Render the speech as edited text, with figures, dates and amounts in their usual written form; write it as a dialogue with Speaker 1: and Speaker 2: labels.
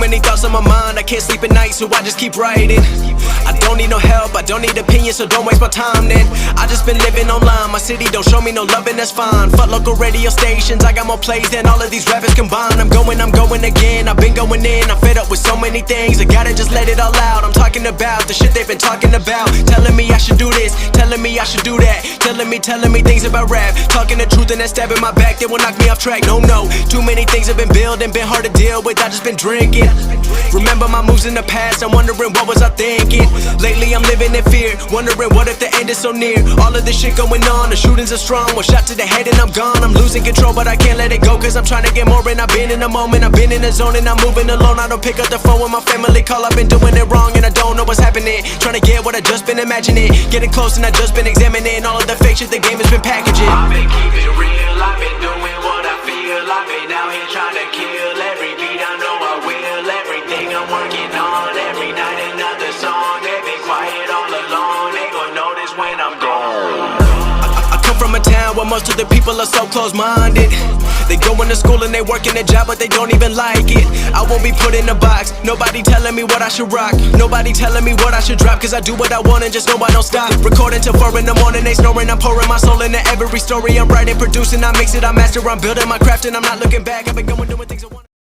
Speaker 1: many thoughts on my mind, I can't sleep at night, so I just keep writing. I don't need no help, I don't need opinions, so don't waste my time then. I just been living online, my city don't show me no love and that's fine. Fuck local radio stations, I got more plays than all of these rappers combined. I'm going again, I've been going in, I'm fed up with so many things, I gotta just let it all out. I'm talking about the shit they've been talking about, telling me I should do this, telling me I should do that, telling me things about rap, talking the truth and that stab in my back that will knock me off track. No, too many things have been building, been hard to deal with, I just been drinking. Remember my moves in the past, I'm wondering what was I thinking. Lately I'm living in fear, wondering what if the end is so near. All of this shit going on, the shootings are strong, one shot to the head and I'm gone. I'm losing control but I can't let it go, cause I'm trying to get more. And I've been in the moment, I've been in the zone, and I'm moving alone. I don't pick up the phone when my family call, I've been doing it wrong and I don't know what's happening. Trying to get what I just been imagining, getting close and I just been examining all of the fake shit the game has been packaging.
Speaker 2: I've been keeping it real, I've been doing what I feel. I've been out here trying to kill every beat, I know I will. Everything I'm working on, every night another song. They've been quiet all along, they gon' notice when I'm gone.
Speaker 1: I come from a town where most of the people are so close-minded. They going to school and they working a job but they don't even like it. I won't be put in a box, nobody telling me what I should rock, nobody telling me what I should drop, cause I do what I want and just know I don't stop. Recording till 4 in the morning, they snoring, I'm pouring my soul into every story. I'm writing, producing, I mix it, I master, I'm building my craft and I'm not looking back. I've been going doing things I want.